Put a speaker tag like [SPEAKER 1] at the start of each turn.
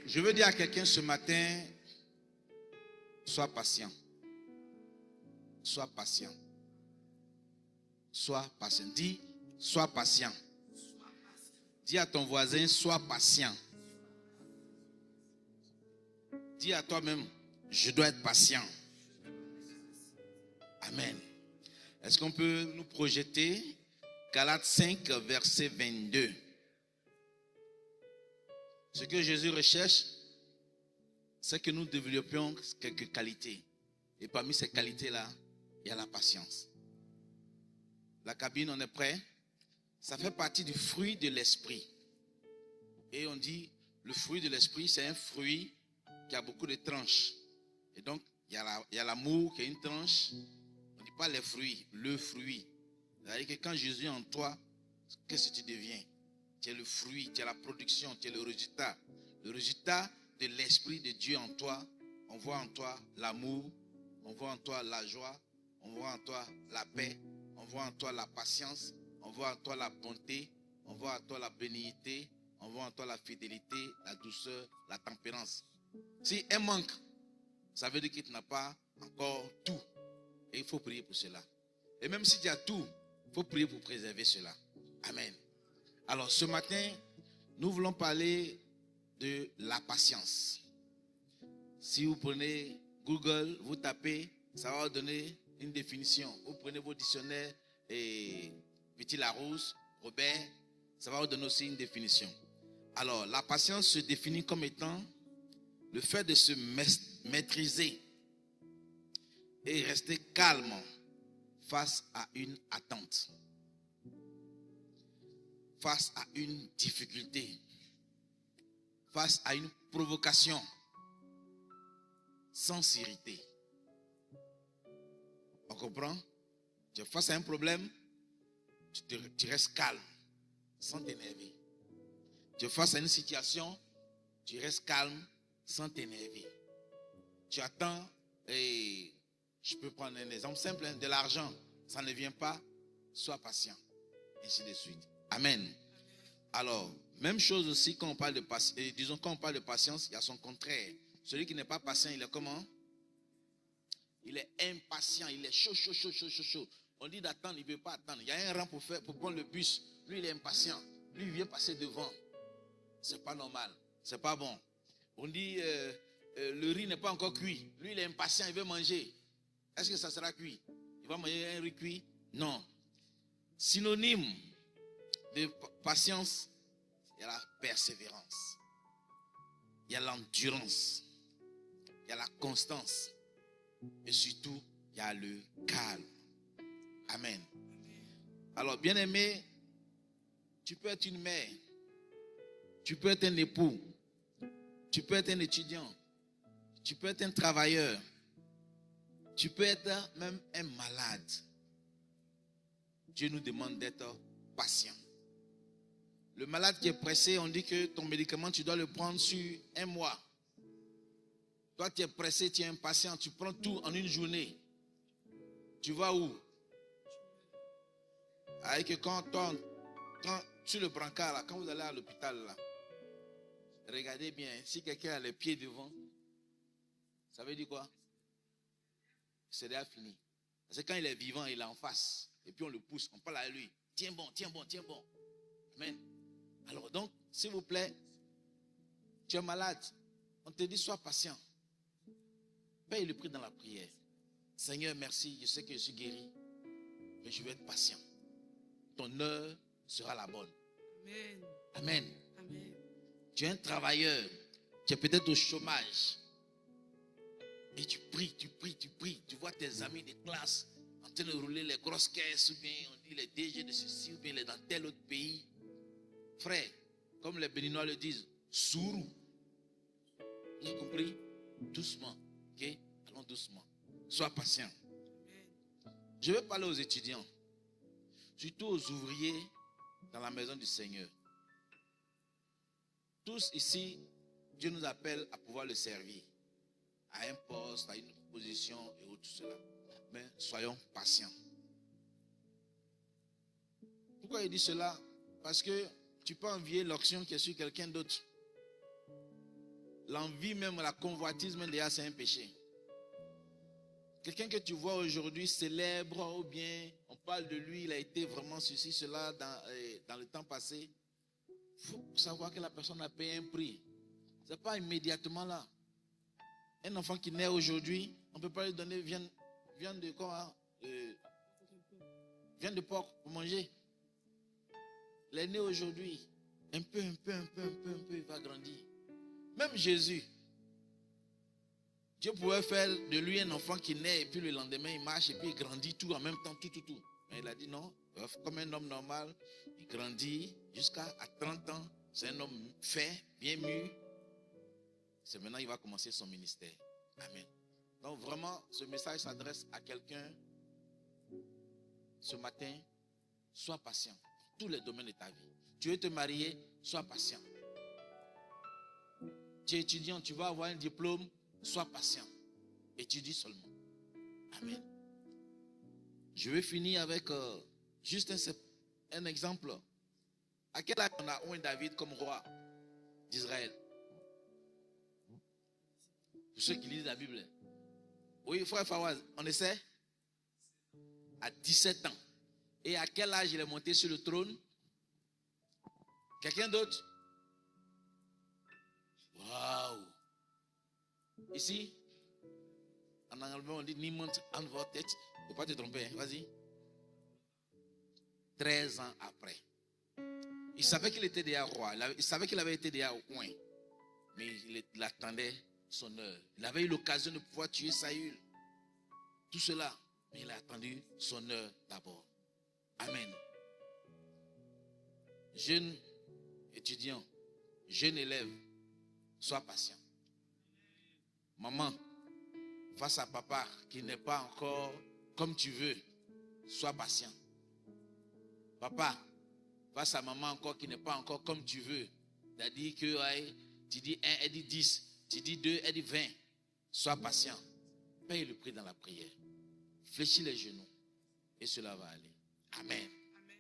[SPEAKER 1] Je veux dire à quelqu'un ce matin, sois patient. Sois patient. Sois patient. Dis, sois patient. Dis à ton voisin, sois patient. Dis à toi-même, je dois être patient. Amen. Est-ce qu'on peut nous projeter Galates 5, verset 22. Ce que Jésus recherche, c'est que nous développions quelques qualités. Et parmi ces qualités-là, il y a la patience. La cabine, on est prêt? Ça fait partie du fruit de l'esprit. Et on dit, le fruit de l'esprit, c'est un fruit qui a beaucoup de tranches. Et donc, il y a l'amour qui a une tranche. On ne dit pas les fruits, le fruit. C'est-à-dire que quand Jésus est en toi, qu'est-ce que tu deviens? Tu es le fruit, tu es la production, tu es le résultat. Le résultat de l'esprit de Dieu en toi. On voit en toi l'amour, on voit en toi la joie, on voit en toi la paix, on voit en toi la patience, on voit en toi la bonté, on voit en toi la bénignité, on voit en toi la fidélité, la douceur, la tempérance. Si un manque, ça veut dire que tu n'as pas encore tout. Et il faut prier pour cela. Et même si tu as tout, il faut prier pour préserver cela. Amen. Alors ce matin, nous voulons parler de la patience. Si vous prenez Google, vous tapez, ça va vous donner une définition. Vous prenez vos dictionnaires et Petit Larousse, Robert, ça va vous donner aussi une définition. Alors la patience se définit comme étant le fait de se maîtriser et rester calme face à une attente, face à une difficulté, face à une provocation, sans s'irriter. On comprend? Tu es face à un problème, tu restes calme, sans t'énerver. Tu es face à une situation, tu restes calme, sans t'énerver. Tu attends, et je peux prendre un exemple simple, de l'argent, ça ne vient pas, sois patient, ainsi de suite. Amen. Alors, même chose aussi quand on parle de patience, disons quand on parle de patience, il y a son contraire. Celui qui n'est pas patient, il est comment? Il est impatient, il est chaud. On dit d'attendre, il ne veut pas attendre. Il y a un rang pour prendre le bus. Lui, il est impatient. Lui, il vient passer devant. C'est pas normal. C'est pas bon. On dit le riz n'est pas encore cuit. Lui, il est impatient, il veut manger. Est-ce que ça sera cuit? Il va manger un riz cuit? Non. Synonyme de patience, il y a la persévérance. Il y a l'endurance. Il y a la constance. Et surtout, il y a le calme. Amen. Alors, bien-aimé, tu peux être une mère. Tu peux être un époux. Tu peux être un étudiant. Tu peux être un travailleur. Tu peux être même un malade. Dieu nous demande d'être patient. Le malade qui est pressé, on dit que ton médicament, tu dois le prendre sur 1 mois. Toi, tu es pressé, tu es impatient, tu prends tout en une journée. Tu vas où? Avec que quand sur le brancard, là, quand vous allez à l'hôpital, là, regardez bien, si quelqu'un a les pieds devant, ça veut dire quoi? C'est déjà fini. Parce que quand il est vivant, il est en face. Et puis on le pousse, on parle à lui. Tiens bon. Amen. Alors donc, s'il vous plaît, tu es malade. On te dit, sois patient. Paye le prix dans la prière. Seigneur, merci, je sais que je suis guéri. Mais je vais être patient. Ton heure sera la bonne.
[SPEAKER 2] Amen.
[SPEAKER 1] Amen.
[SPEAKER 2] Amen.
[SPEAKER 1] Tu es un travailleur. Tu es peut-être au chômage. Et tu pries. Tu vois tes amis de classe en train de rouler les grosses caisses, ou bien on dit les DG de ceci, ou bien les dans tel autre pays. Frère, comme les Béninois le disent, sourou. Vous avez compris? Doucement. Ok? Allons doucement. Sois patient. Je vais parler aux étudiants, surtout aux ouvriers dans la maison du Seigneur. Tous ici, Dieu nous appelle à pouvoir le servir. À un poste, à une position et tout cela. Mais soyons patients. Pourquoi il dit cela? Parce que tu peux envier l'onction qui est sur quelqu'un d'autre. l'envie même, la convoitise même déjà c'est un péché. Quelqu'un que tu vois aujourd'hui célèbre ou bien on parle de lui, il a été vraiment ceci, cela dans le temps passé. Il faut savoir que la personne a payé un prix. Ce n'est pas immédiatement là. Un enfant qui naît aujourd'hui, on ne peut pas lui donner viande de quoi, viande de porc pour manger. Il est né aujourd'hui. Un peu, il va grandir. Même Jésus, Dieu pouvait faire de lui un enfant qui naît et puis le lendemain il marche et puis il grandit tout en même temps, tout. Mais il a dit non, comme un homme normal, il grandit jusqu'à 30 ans. C'est un homme fait, bien mûr. C'est maintenant qu'il va commencer son ministère. Amen. Donc vraiment, ce message s'adresse à quelqu'un ce matin. Sois patient dans tous les domaines de ta vie. Tu veux te marier, sois patient. Tu es étudiant, tu vas avoir un diplôme, sois patient. Étudie seulement. Amen. Je vais finir avec juste un exemple. À quel âge on a oint David comme roi d'Israël? Pour ceux qui lisent la Bible. Oui, frère Fawaz, on essaie? À 17 ans. Et à quel âge il est monté sur le trône? Quelqu'un d'autre? Waouh! Ici, en anglais, on dit Niemand antwortet. Il ne faut pas te tromper, hein? Vas-y. 13 ans après. Il savait qu'il était déjà roi. Il savait qu'il avait été déjà au coin. Mais il attendait son heure. Il avait eu l'occasion de pouvoir tuer Saül. Tout cela. Mais il a attendu son heure d'abord. Amen. Jeune étudiant, jeune élève, sois patient. Maman, face à papa qui n'est pas encore comme tu veux, sois patient. Papa, face à maman encore qui n'est pas encore comme tu veux, c'est-à-dire que tu dis 1, elle dit 10, tu dis 2, elle dit 20, sois patient. Paye le prix dans la prière. Fléchis les genoux et cela va aller. Amen.